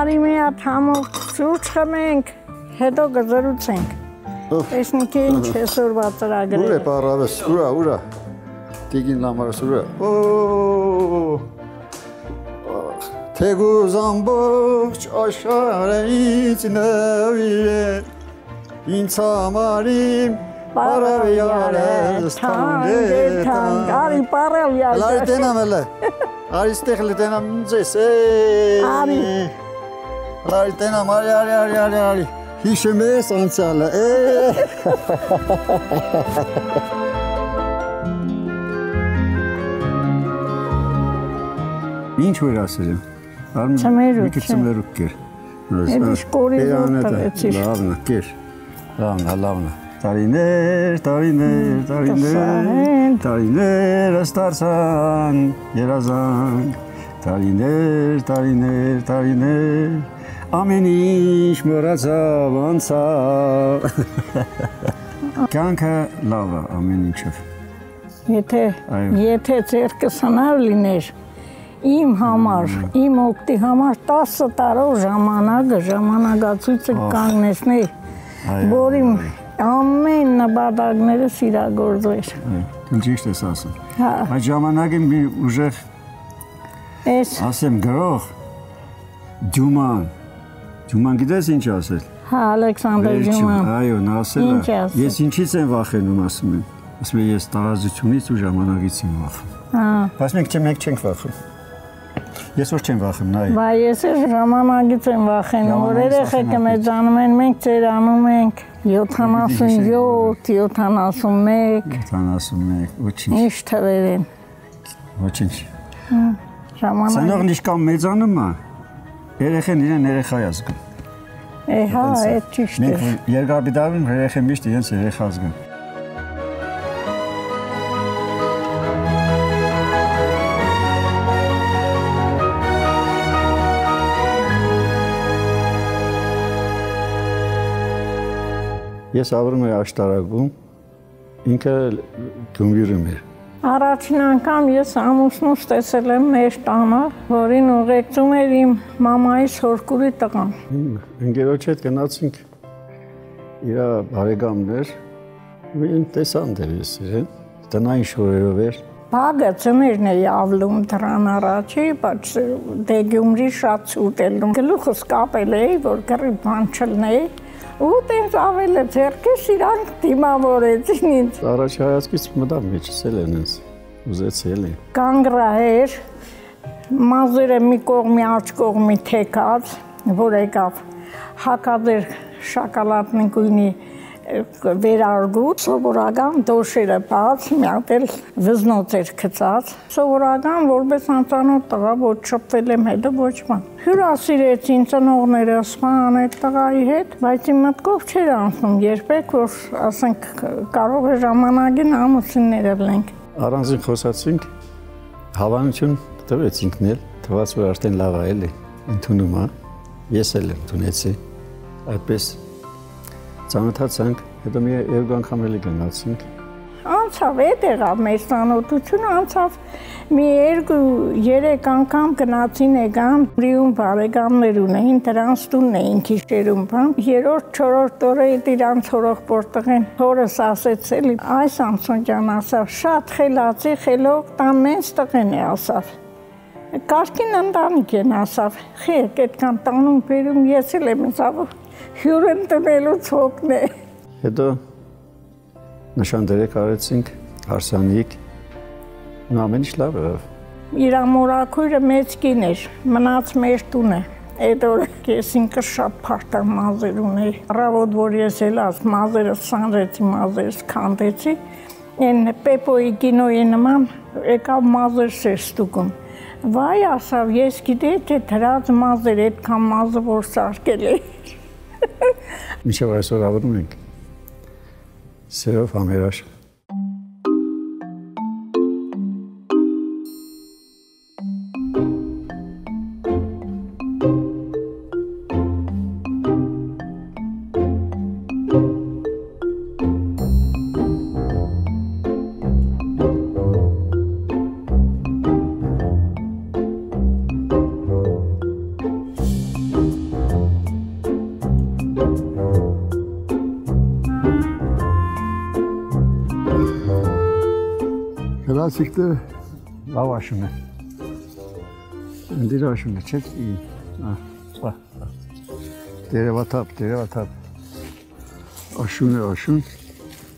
Արի մի հատ համով սուրճ խմենք, հետո կզրուցենք։ Տեսնենք ինչ այսօրվա ծրագրերը։ Ուր է պարավես, ուրա։ Տիգին լամարս ուրա։ Թեգուզ ամբողջ աշխարհը ինձ նվիր է, ինձ համար իմ պարավյալս թանկ է թանկ։ Արի պարավյալ։ Լարի տենամ էլ է, արի ստեղ լտենամ ձեզ, Արի։ Լարի տենամ, արի, հիշեմ ես անցյալը, Ինչ որ ասել եմ, մի քիչ ծմերուկ կեր։ Էդի շկորի որ տղեցիր։ Լավնա, կեր, լավնա։ Տարիներ աստարցան, երազանք, տարիներ, ամեն ինչ մոռացավ անցավ։ Կյանքը լավ է ամեն ինչով։ Եթե ձերքս հնար լիներ, իմ համար, իմ օգտի համար 10 տարով ժամանակացույցը կանգնեցներ, որ իմ ամեն նպատակները իրագործվեր։ Դու ճիշտ ես ասում։ Այդ ժամանակին մի ուժեղ ասեմ գրող Ջուման գիտես ինչ ասել։ Հա, Ալեքսանդր Ջուման։ Այո, նա ասել է։ Ես ինչից եմ վախենում, ասում եմ։ Ասում եմ ես տարածությունից ու ժամանակից եմ վախենում։ Հա։ Բայց մենք չենք վախում։ Ես որ չեմ վախում, նայ։ Բայց ես ժամանակից եմ վախենում, որ երեխեքը մեծանում են, մենք ծերանում ենք 77, 71, ոչինչ։ Ինչ թվեր են։ Ոչինչ։ Ժամանակ։ Սենողն իշքան մեծանում է, երեխեն իրեն երեխա է զգում։ Հա, այդ ճիշտ է։ Մենք երկարբիդարում երեխեն միշտ իրենց երեխա զգում։ Ես ապրում եմ աշտարակում, ինքը Գյումրիում էր։ Առաջին անգամ ես ամուսնուս տեսել եմ մեր տանը, որին ուղեկցում էր իմ մամայիս հորկուրի տղան։ Ընկերոջ հետ գնացինք իր բարեկամներ, մենք տեսան դերես իրեն, տնային շորերով էր։ Բագը ծներն էի ավլում դրան առաջի, բայց դե Գյումրի շատ ցուրտ էր։ Գլուխս կապել էի, որ գրի բան չլնեի։ Ու տենց ավել է ձերքես իրանք դիմավորեցին ինձ։ Առաջ հայացքից մտավ մեջսել են ինձ, ուզեցել են։ Կանգրա էր, մազերը մի կողմի աջ կողմի թեկած, որ եկավ հակած էր շակալատնի գույնի վերարգուտ, սովորական դոշերը բաց, մի հատ էլ վզնոց էր գծած, սովորական որպես անծանոթ տղա, որ շփվել եմ հետո ոչ բան։ Հյուրասիրեցին ծնողներս ման այդ տղայի հետ, բայց իմ մտքով չէր անցնում երբեք, որ ասենք կարող է ժամանակին ամուսիններ լինենք։ Առանձին խոսացինք, հավանություն տվեցինք նել, թվաց որ արդեն լավ է էլի, ընդունում է, ես էլ ընդունեցի, այդպես ծանոթացանք, հետո մի երկու անգամ էլի գնացինք։ Անցավ էդ եղավ մեր ծանոթությունը, անցավ մի 2-3 անգամ գնացին եկան, Ռիում բարեկամներ ունեին, դրանց տունն էին քիշերում բան։ 3-4 օրը իրանց հորեղբոր տղեն հորս ասեց էլի, այս Ամսոն ջան ասավ, շատ խելացի, խելոք տանենց տղեն է ասավ։ Կարգին ընտանիք են ասավ, խեք այդքան տանում բերում ես էլ եմ ասավ, հյուր են տնելուց հոգն է։ Հետո նշանդերեք արեցինք, հարսանիք, ու ամեն ինչ լավ եղավ։ Իր մորաքույրը մեծ կին էր, մնաց մեր տունը։ Այդ օրը ես ինքս շատ փախտար մազեր ունեի։ Առավոտ որ ես ելած մազերս սանրեցի, մազերս քանդեցի, այն Պեպոյի կինոյի նման եկավ մազերս էր ստուգում։ Վայ ասավ, ես գիտեի, թե դրած մազեր այդքան մազը որ սարքել է։ Մինչև այսօր ապրում ենք, սերով համերաշխ։ Երացիկները լավ աշուն է։ Ընդիր աշուն է, չէ՞։ Տերևաթափ։ Աշուն է, աշուն։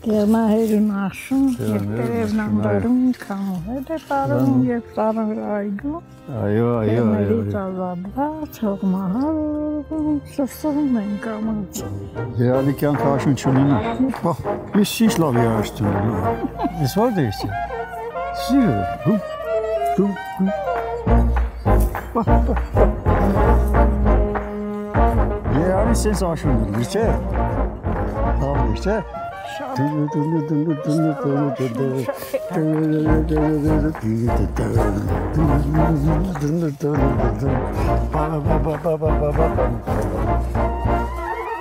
Գերմահերուն աշուն, և տերևն անդորում, կամու հետ է պարում, և ծարում այգու։ Այո։ Տերներից ազատված, հողմահարում, սրսում են կամած։ Երալի կյանք աշուն չունենա։ Ես ինչ լավ երաշտում եմ։ Ես վար դեհս է։ Սիրը, Երալի սենց աշուն է, չէ՞։ Լավ է, չէ՞։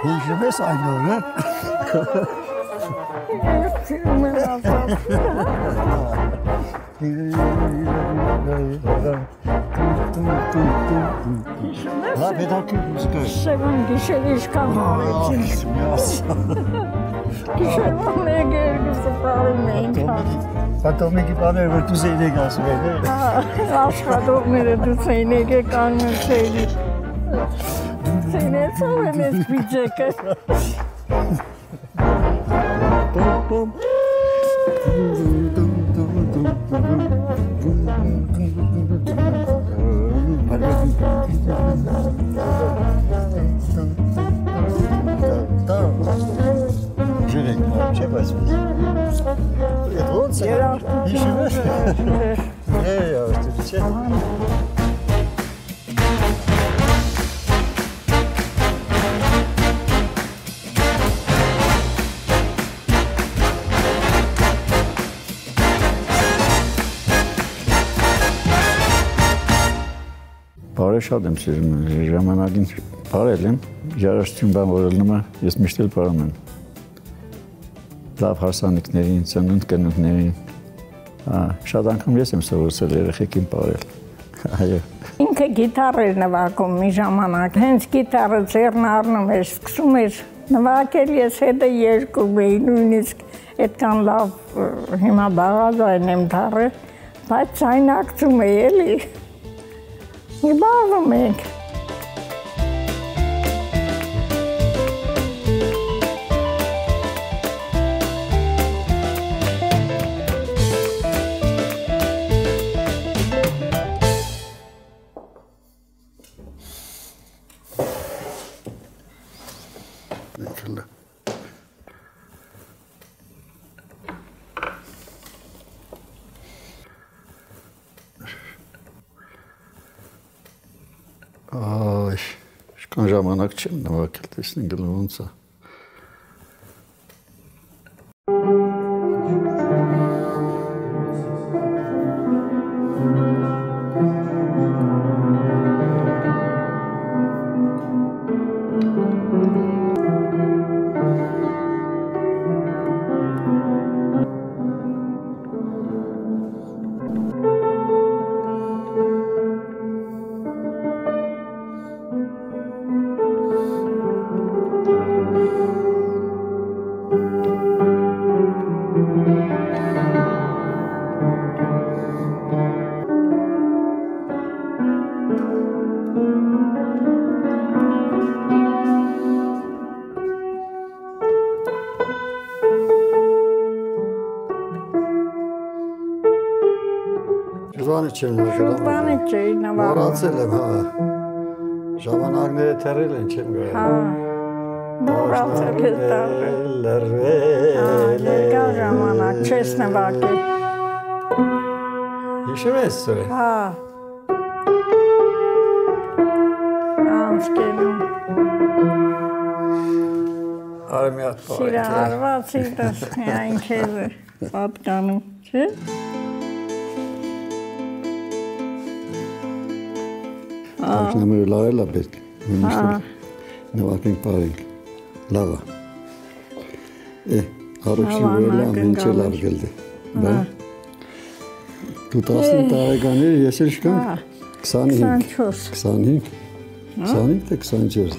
Հիշում ես այն օրը։ Սիրում եմ ասած։ Լավ հետաքրքիր մուսիկա է։ Սևան գիշեր իշքան հարեցինք։ Գիշերվան մեկ երկուսը պարում էինք։ Պատոմիկի բաները, որ դուս էինեք ասում են, է։ Աշխատողները դուս էինեք է կանգնել սեյնի։ Սեյնեցով են ես բիջեկը։ Ժիրենք, չէ՞ բայց Ետ ոնց է։ Հիշում ես։ Երաշտություն, չէ՞։ Բարը շատ եմ սիրում, ժամանակին բարել եմ, երաշտություն բան որ ելնում է, ես միշտ էլ բարում եմ։ Լավ հարսանիքներին, ծնունդ կնունքներին, շատ անգամ ես եմ սովորեցել երեխեքին բարել, այո։ Ինքը գիտար էր նվագում մի ժամանակ, հենց գիտարը ձեռն առնում էր, սկսում էր նվագել, ես հետը երկում էի, նույնիսկ այդքան լավ հիմա բաղաձայն եմ դառել, բայց ձայնակցում էի էլի։ Մի բաղում ենք։ Այ, շքան ժամանակ չեմ նվագել, տեսնենք գլու ոնց է։ Ժվանի չեմ նվագել։ Ժվանի չէի նվագում։ Մոռացել եմ, հա։ Ժամանակները թռել են, չեմ գարել։ Հա, մոռացել ես դառել։ Երկա ժամանակ չես նվագել։ Հիշում ես սուրը։ Հա։ Անցկենում։ Արի մի հատ պարեք։ Սիրահարված սիրտս միայն քեզ է պատկանում, չէ՞։ Աշնամերը լավ է լավ պետք, նվագենք պարենք, լավ է։ Հարուքշի վերելամ, ինչ է լավ գլդե, բա։ Դու 15 տարեկաներ, ես էլ շկան 25, 25 թե 24։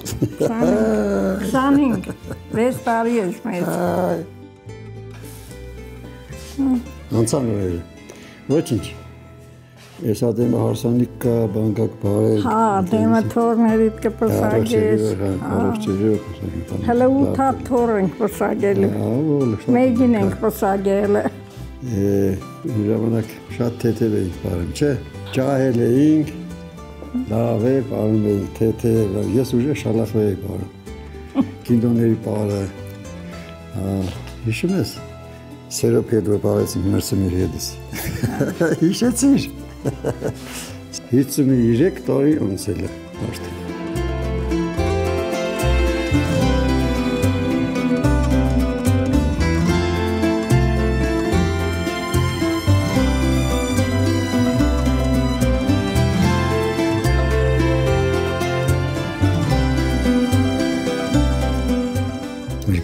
25, 6 տարի ես մեծ։ Անցան օրերը, Ոչինչ։ Ես ադեմը հարսանիք կա, բանկակ բարել։ Հա, դեմը թորներիդ կպսագես։ Հələ 8 թոր ենք պսագել։ Մեգին ենք պսագել։ Ժամանակ շատ թեթև էինք բարեմ, չէ։ Ջահել էինք, լավ է, բարում էինք թեթև, ես ուժե շալախվ էի բարում։ Կինդոների բարը, հիշում ես, սերոպ հետ որ բարեցինք մրսումիր հետս։ Հիշեցիր։ 53 տարի անցել է արդեն։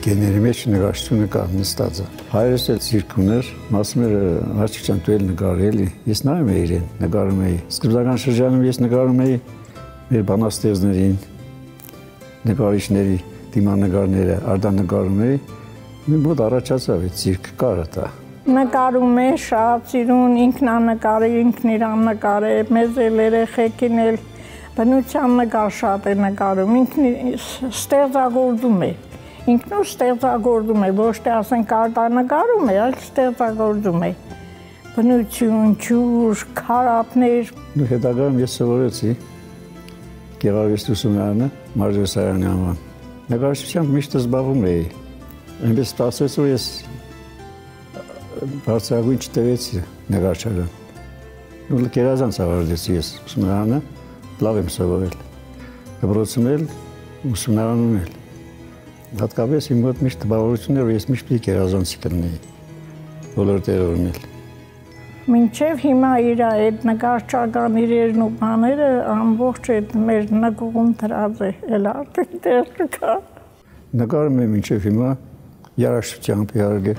Գեների մեջ նկարչությունը կա նստած է։ Հայրս էլ ցիրկ ուներ, ասում էր Աշոտ ջան դու էլ նկարի էլի։ Ես նայում էի իրեն, նկարում էի։ Սկզբնական շրջանում ես նկարում էի մեր բանաստեղծներին, նկարիչների դիմանկարները, արտանկարում էի։ Մոտ առաջացավ այդ ցիրկը կարա տա։ Նկարում է շատ սիրուն, ինքնանկարի, ինքն իրան նկարե, մեզ էլ երեխեքին էլ բնության նկար շատ է նկարում, ինքն ստեղծագործում է։ Ինքնու ստեղծագործում է, ոչ թե ասենք արտանկարում է, այլ ստեղծագործում է։ Բնություն, ջուր, քարապներ։ Դու հետագայում ես սովորեցի Գեղարվեստությունանը, Մարզասարյանի անվան։ Նկարչությամբ միշտ զբաղվում էի։ Այնպես ստացվեց, որ ես բարձրագույն չտևեցի նկարչական։ Ու գերազանց ավարտեցի ես ուսումնարանը, լավ եմ սովորել։ Դպրոցում էլ, ուսումնարանում էլ։ Հատկապես իմ մոտ միշտ տպավորություններ, որ ես միշտ պիտի գերազանցի կլինեի, բոլոր տեղերում էլ։ Մինչև հիմա իր այդ նկարչական իրերն ու բաները ամբողջ այդ մեր նկուղում դրած է, էլ արդեն տեղ կա։ Նկարում եմ մինչև հիմա երաժշտությամբ իհարկե։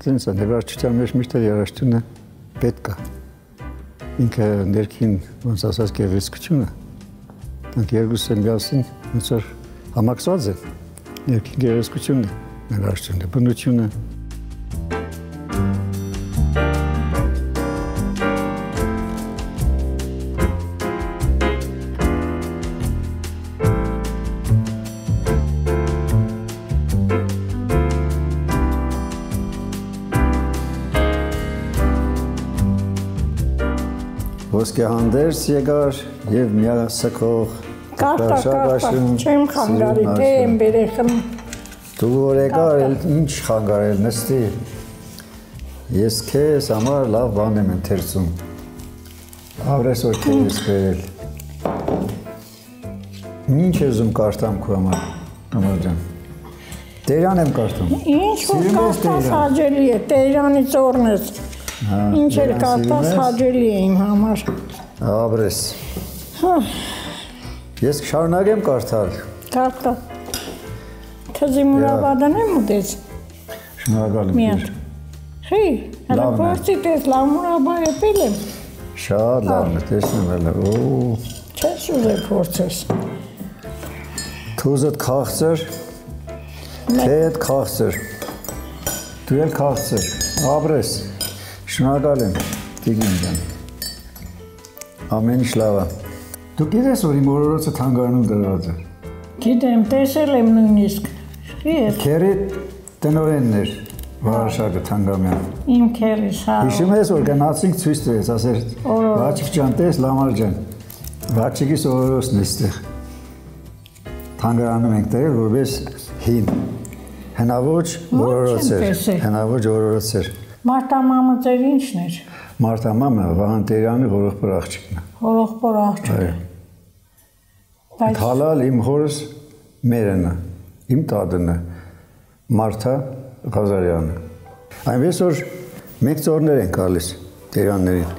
Տենց է, նկարչության մեջ միշտ երաժշտությունը պետք է։ Ինքը ներքին, ոնց ասած, գեղեցկությունը, դրանք երկուսը միասին ոնց որ համակցված են։ Ներքին գեղեցկությունը, նկարչությունը, բնությունը։ Ոսկե հանդերձ եկար և միասքող Կարտա, չեմ խանգարի, թե եմ բերեխմ։ Դու որ եկար, ինչ խանգարել, նստի։ Ես քեզ համար լավ բան եմ ընթերցում։ Ավրես որ քեզ բերել։ Ինչ ես ում կարդամ քո համար, համար ջան։ Տերան եմ կարդում։ Ինչ որ կարդաս հաճելի է, Տերանի ծորն ես։ Ինչ էլ կարդաս հաճելի է իմ համար։ Ավրես։ Ես շարունակեմ կարդալ։ Կարդա։ Թզի մուրաբադան եմ ուտեց։ Շնորհակալ եմ։ Միատ։ Խի, հələ փորձի տես լավ մուրաբա եպել եմ։ Շատ լավն է, տեսնում էլ է։ Չես ուզել փորձես։ Թուզդ քաղցր, թեդ քաղցր, դու էլ քաղցր, ապրես, շնորհակալ եմ, Տիգին ջան, ամեն ինչ լավ է։ Դու գիտես, որ իմ օրորոցը թանգարանում դրված է։ Գիտեմ, տեսել եմ նույնիսկ։ Քերի տնօրենն էր Վարշակը Թանգամյան։ Իմ քերիս, հա։ Հիշում ես, որ գնացինք ցույց տվեց, ասեր Վաչիկ ջան, տես Լամար ջան։ Վաչիկիս օրորոցն է այստեղ։ Թանգարանում ենք տվել, որպես հին։ Հնաոճ օրորոց էր։ Հնաոճ օրորոց էր։ Մարտամամը ձեր ինչն էր։ Մարտամամը Վահան Տերյանի հորեղբոր աղջիկն է։ Հորեղբոր աղջիկը։ Հալալ իմ հորս մերն է, իմ տատն է, Մարթա Ղազարյանը։ Այնպես որ մեկ ծորներ են գալիս Տերյաններին,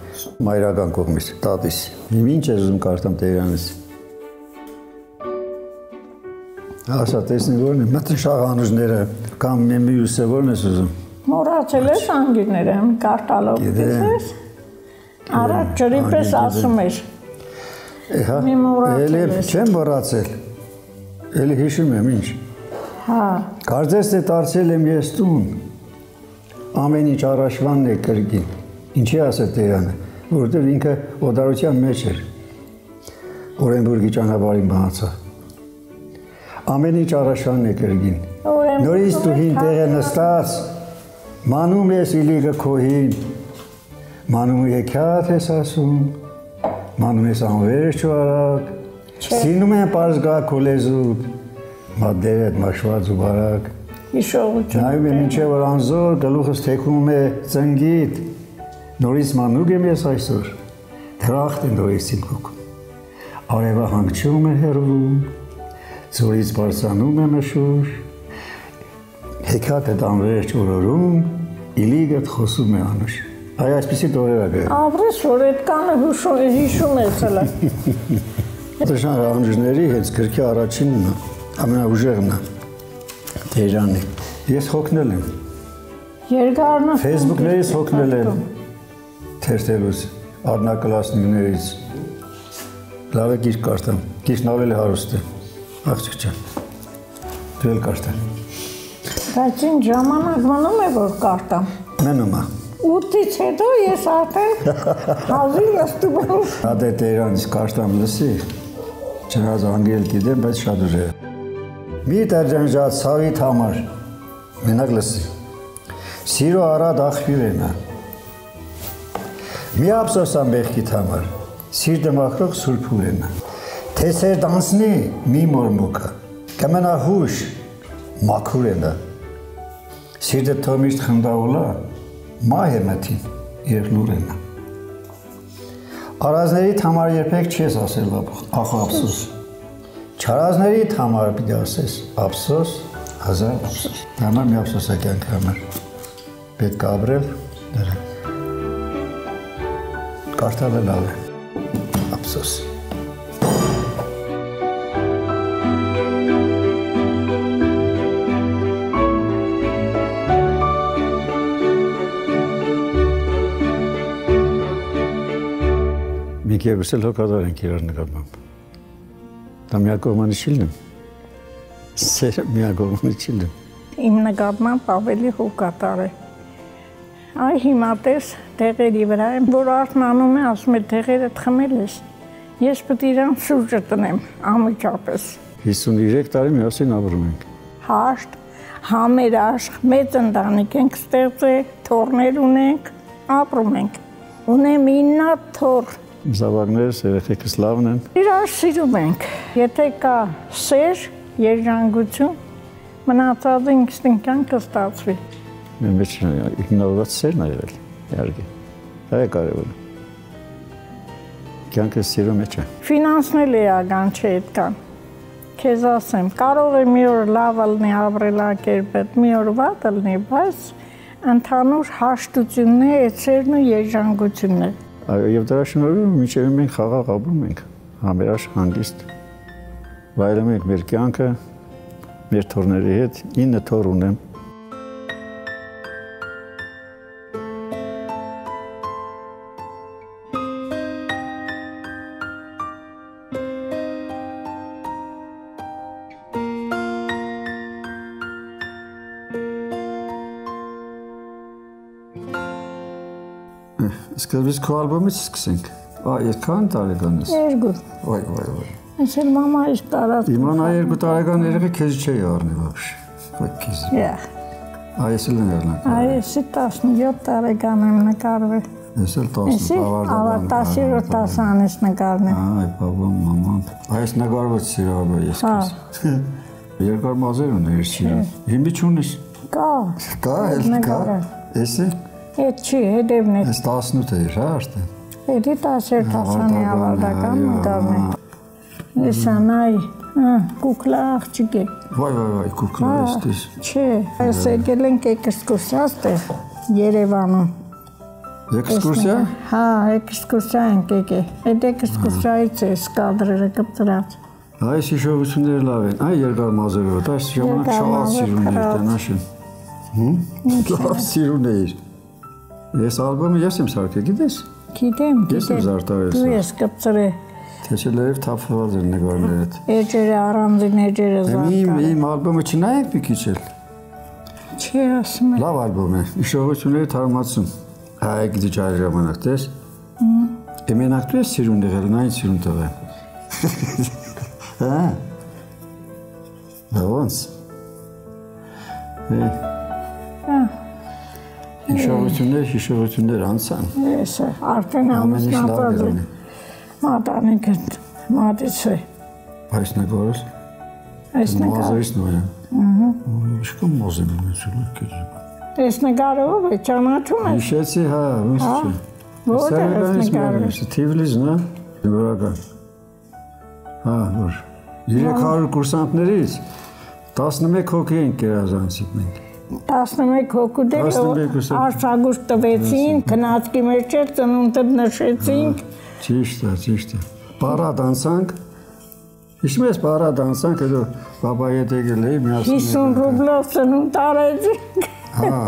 մայրական կողմից, տատիս։ Ինչ ես ուզում կարդամ Տերյանից։ Ասա տեսնի որն է, մտնշաղ անուժները կամ մյուսը որն ես ուզում։ Մոռացել ես անգիրները, կարտալով տեսես։ Առաջ ջրի պես ասում էր։ Էլի չեմ մոռացել, էլի հիշում եմ ինչ։ Կարծես թե դարձել եմ ես տուն, ամեն ինչ առաջվանն է կրկին։ Ինչի ասել Տերանը, որովհետև ինքը օտարության մեջ էր։ Օրենբուրգի ճանապարհին մահացավ։ Ամեն ինչ առաջանն է կրգին։ Նորից դու հին տեղը նստած, մանում ես իլիգը քոհին, մանում եկյատ ես ասում, մանում ես անվերջ ու արագ, սինում են պարզ գա քո լեզուկ, մադերդ մաշված ու բարակ, նայում եմ ինչե որ անզոր գլուխս թեքում է ծնգիտ, նորից մանուկ եմ ես այսօր, դրախտ է նորից իմ հոգում, արևը հանգչում է հեռվում, ձորից բարձրանում է մշուր, հեքիաթը անվերջ օրորում, իլիգդ խոսում է անուշ։ Այ այսպիսի տորեր ա գրել։ Ապրես, որ այդ կանը հիշում է ցելը։ Դժան անջների հենց գրքի առաջինն է, ամենաուժեղն է, Տերյանի։ Ես հոգնել եմ։ Երկարն է։ Facebook-ներից հոգնել եմ, թերթելուց, առնակլասնիկներից։ Լավ է գիրք կարդամ, գիրքն ավելի հարուստ է, աղջիկ ջան, դու էլ կարդամ։ Բայց ինչ ժամանակ մնում է, որ կարդամ։ Մնում է։ 8-ից հետո ես արդեն հազիվ նստում եմ։ Հատե Տերանից կարդամ լսի, չնայած անգել գիտեմ, բայց շատ ուժեղ է։ Մի տերջանջած ցավիդ համար, մենակ լսի, սիրո առատ աղբյուր է նա։ Մի ափսոսա մեղքիդ համար, սիրտը մաքրող սուրբուր է նա։ Թեսեր դանցնի մի մորմուկը, կմնա հուշ, մաքուր է նա։ Սիրտը թոմիշտ խնդավոլա, մահ է մթին, երգլուր է նա։ Արազներիդ համար երբեք չես ասել ախ ափսոս։ Չարազներիդ համար պիտի ասես ափսոս, հազար ափսոս։ Համար մի ափսոսա կյանքի համար։ Պետք է ապրել, դրա։ Կարդալը լավ է, ափսոս։ Մենք երկուս էլ հոգատար ենք իրար նկատմամբ։ Դա միակողմանի չի լինում։ Սերը միակողմանի չի լինում։ Իմ նկատմամբ ավելի հոգատար է։ Այ հիմա տես տեղերի վրա եմ, որ արթնանում է, ասում է տեղերը խմել ես։ Ես պետք է իրան սուրճը տնեմ, անմիջապես։ 53 տարի միասին ապրում ենք։ Հաշտ, համերաշխ, մեծ ընտանիք ենք ստեղծել, թոռներ ունենք, ապրում ենք։ Ունեմ 9 թոռ։ Զավակներս, երեխեքս լավն են։ Իրար սիրում ենք։ Եթե կա սեր, երջանկություն, մնացածը ինքնին կյանքը ստացվի։ Մեր մեջ հիմնավորված սերն ա եղել, իհարկե։ Դա է կարևորը։ Կյանքը սիրո մեջ է։ Ֆինանսն էլ էական չէ այդքան։ Քեզ ասեմ, կարող է մի օր լավ լինի ապրելակերպդ, մի օր վատ լինի, բայց ընդհանուր հաշտությունն է, այդ սերն ու երջանկությունն է։ Եվ դրա շնորհիվ մինչև մենք խաղաղ ապրում ենք, համերաշխ հանգիստ վայելում ենք մեր կյանքը, մեր թոռների հետ, 9 թոռ ունեմ։ Սկզբից քո ալբոմից սկսենք։ Երկան տարեկան ես։ 2։ Ոյ։ Ես էլ մամայից տարած։ Իմանա 2 տարեկան երեխա քեզ չէի առնել вообще։ Քեզ։ Այս էլ ներնակ։ Այս 17 տարեկան եմ նկարվել։ Ես էլ 10 ավարտել 10-ից նկարներ։ Այ բաբա, մաման։ Այս նկարված սիրահար ես քեզ։ Երկար մազեր ունես սիրահար։ Հիմի չունես։ Կա, էսի։ Այդ չի, հետևն է։ Ես 18 էր, հա, արդեն։ Էդի 10 տասանի ավարտական նկարն է։ Եսանայ, կուկլա աղջիկ է։ Վայ, կուկլա էստիս։ Չէ, այս եկել ենք էքսկուրսիա ստեղ, Երևանում։ Էքսկուրսիա։ Հա, էքսկուրսիա ենք եկել։ Այդ էքսկուրսիայից է կադրերը կպտրած։ Այս հիշողությունները լավ են, այ երկար մազերով, այս ժամանակ շատ սիրուն էր տնաշին։ Լավ սիրուն էր։ Ես ալբոմը ես եմ սարքել, գիտես։ Գիտեմ։ Ես եմ զարդարել։ Դու ես կպծրել։ Թե չէ լավ թափված էր նկարներդ։ Էջերը առանձին էջերը զարդարել։ Իմ ալբոմը չնայեք մի քիչ էլ։ Չի ասում։ Լավ ալբոմ է, հիշողությունները թարմացում։ Հայ գիտի ջարի ժամանակ տես։ Էմենակ դու ես սիրուն եղել, նա ինձ սիրուն տղա։ Հա։ Ոնց։ Հիշողություններ անցան։ Ես արդեն ամուսնացած եմ։ Մատանիկը մատից է։ Այս նկարս։ Այս նկարը։ Մազերից նոյ։ Ինչքան մազեր ունեցել եք։ Այս նկարը ով է ճանաչում ես։ Հիշեցի, հա, ոնց չէ։ Ո՞ր է այս նկարը։ Թիվլիսն է, որական։ Հա, որ 300 կուրսանտներից 11 հոգի են կերազանցիկ մենք։ 11 հոգու դեր արձագուշտ տվեցին, քնածքի մեջ էր ծնունդը նշեցինք։ Ճիշտ է։ Պարադ անցանք։ Հիշում ես պարադ անցանք, հետո բաբայի հետ եկել էի միասին։ 50 ռուբլով ծնունդ արեցինք։ Հա։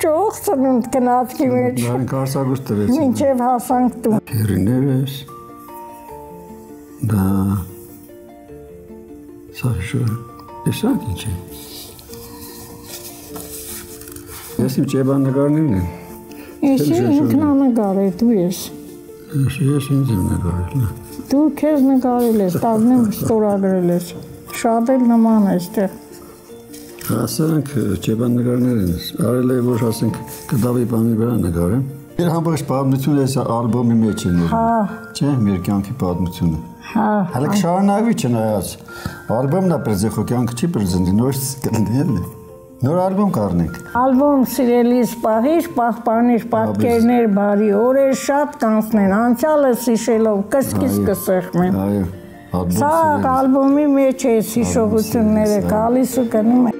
Ճոխ ծնունդ քնածքի մեջ։ Դրանք արձագուշտ տվեցին։ Մինչև հասանք տուն։ Հերիներս։ Դա Սաշո։ Էսանք ինչ է։ Ես իմ ճեբան նկարներն եմ։ Ես ինքնանկար է, դու ես։ Ես ինձ եմ նկարել։ Դու քեզ նկարել ես, տագնեմ ստորագրել ես։ Շատ էլ նման է այստեղ։ Ասենք ճեբան նկարներ են։ Արել է որ ասենք կդավի բանի վրա նկարեմ։ Մեր ամբողջ պատմությունը այս ալբոմի մեջ է ներկա։ Հա։ Չէ, մեր կյանքի պատմությունը։ Հա։ Հələ կշարունակվի չնայած։ Ալբոմն է բրձեխո կյանքը չի բրձենի, նոր կլինի էլի։ Նոր ալբոմ կառնենք։ Ալբոմ սիրելիս պահիր, պահպանիր պատկերներ բարի օրեր շատ կանցնեն, անցյալս հիշելով կսկիս կսեղմեն։ Այո, Սա ալբոմի մեջ է հիշողությունները գալիս ու գնում է։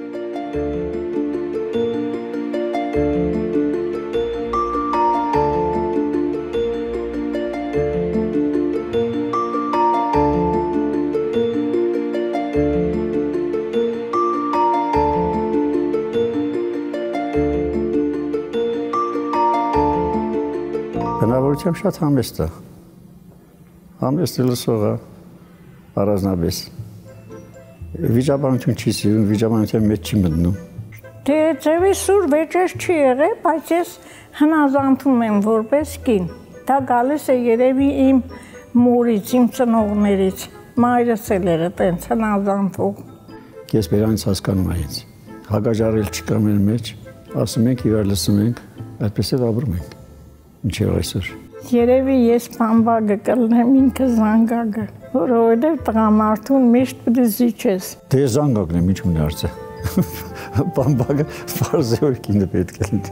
Բնավորությամբ շատ համեստ է։ Համեստ լսողը առանձնապես։ Վիճաբանություն չի սիրում, վիճաբանության մեջ չի մտնում։ Դե ձևի սուր վեճեր չի եղել, բայց ես հնազանդում եմ որպես կին։ Դա գալիս է երևի իմ մորից, իմ ծնողներից։ Մայրս էլ էր այդպես հնազանդվող։ Ես բերանից հասկանում եմ ինձ։ Հագաժարել չկա մեր մեջ, ասում ենք իրար լսում ենք, այդպես էլ ապրում ենք։ Ինչեւ այսօր։ Երևի ես բամբագը կլնեմ ինքը զանգագը, որովհետև տղամարդուն միշտ պետք է զիջես։ Դե զանգակն եմ, ինչ ունի արծը։ Բամբագը ֆարզ է որ կինը պետք է լինի։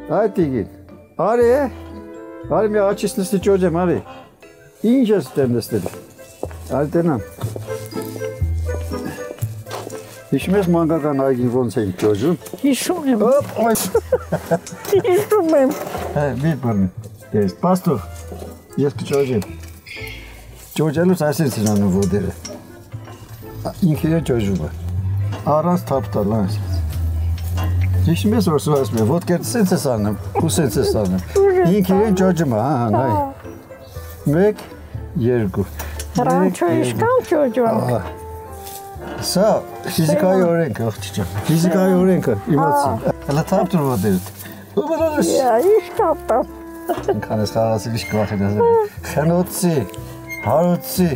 Այ տիգին, արի է, արի մի աչիս նստի ճոջեմ, արի, ինչ ես տեմ նստել, արի տենամ։ Հիշում ես մանկական այգին ոնց էին ճոջում։ Հիշում եմ։ Հիշում եմ։ Մի բան, ես պաստող, ես կճոջեմ։ Ճոջելուց այսպես են անում ոտերը։ Ինքը է ճոջումը։ Առանց թափտալ անց։ Հիշում ես որ ասում եմ, ոտքերը սենց ես անում, ու սենց ես անում։ Ինքը է ճոջումը, հա, նայ։ 1 2 Հրանչո իշքան ճոջում։ Սա ֆիզիկայի օրենքը, աղջիկը։ Ֆիզիկայի օրենքը, իմացի։ Հələ թափտուր ոտերդ։ Ու բերես։ Ինչ կապտա։ Քանես խաղացի ինչ կվախենաս։ Խնոցի, հարոցի,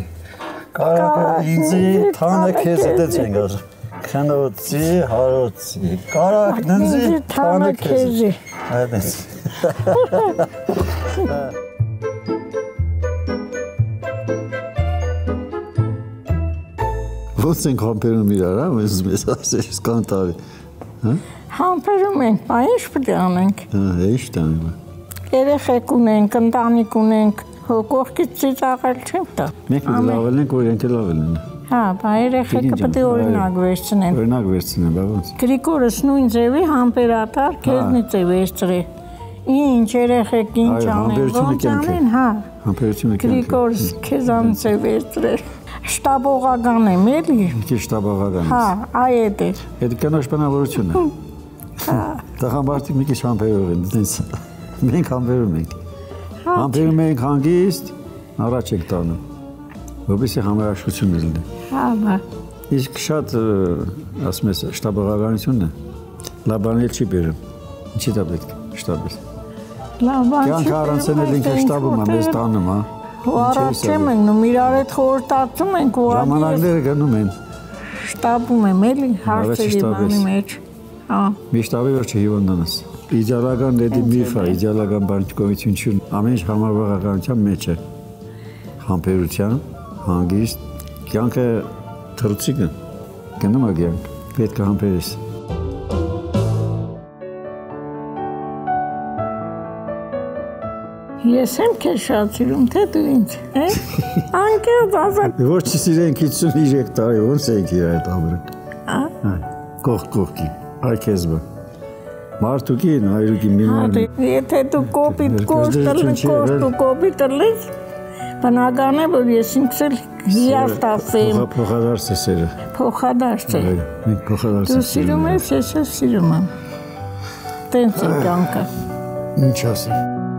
կարակը ինձի թանը քեզ դեց ենք ասում։ Խնոցի, հարոցի, կարակն ինձի թանը քեզ։ Այդպես։ Ոնց ենք համբերում իրար, հա, մեզ ասես կան տարի, հա? Համբերում ենք, բա ինչ պետք է անենք։ Հա, ինչ տանում։ Երեխեք ունենք, ընտանիք ունենք, կողքից ծիծաղել չեմ տա։ Մենք պետք է լավ ենք, որ իրենք լավ են։ Հա, բա երեխեքը պետք է օրինակ վերցնեն։ Օրինակ վերցնեն, բա ոնց։ Գրիգորս նույն ձևի համբերատար քեզնից է վերցրել։ Ինչ երեխեք ինչ անեն, ոնց անեն, հա։ Համբերությունը կյանք։ Գրիգորս քեզանից է վերցրել։ Շտաբողական եմ, էլի։ Ինչ շտաբողական ես։ Հա, այդ է։ Այդ կնոջ բնավորություն է։ Հա։ Տղամարդիկ մի քիչ համբերող են, դենց։ Մենք համբերում ենք։ Համբերում ենք հանգիստ, առաջ ենք տանում։ Որպեսզի համերաշխություն լինի։ Հա, բա։ Իսկ շատ ասում ես շտաբողականությունն է։ Լավ բան չի բերում։ Ինչի՞ դա պետք է շտաբից։ Լավ բան չի։ Կյանքը առանցել էլ ինքը շտաբում է, մեզ տանում է։ Առաջ չեմ ընկնում, իրար հետ խորհրդածում ենք ու ժամանակները գնում են։ Շտաբում եմ էլի հարցերի բանի մեջ։ Հա։ Մի շտաբի որ չհիվանդանաս։ Իդեալական դեպի միֆ է, իդեալական բանջկոյություն չի։ Ամեն ինչ համավարականության մեջ է։ Համբերության, հանգիստ, կյանքը թռուցիկ է։ Գնում է կյանք, պետք է համբերես։ Ես եմ քեզ շատ սիրում, թե դու ինձ, անկեղծ ասած։ Որ չսիրենք 53 տարի, ոնց ենք իրար հետ ապրել։ Կողքի, այ քեզ բա։ Մարդուկին, այրուկի միման։ Եթե դու կոպիտ կոպիտ լես, բնական է, որ ես ինքս էլ հիաստացեմ։ Փոխադարձ է սերը։ Փոխադարձ է։ Մենք փոխադարձ Դու սիրում ես, ես սիրում եմ։ Տենց է կյանքը։ Ինչ ասեմ։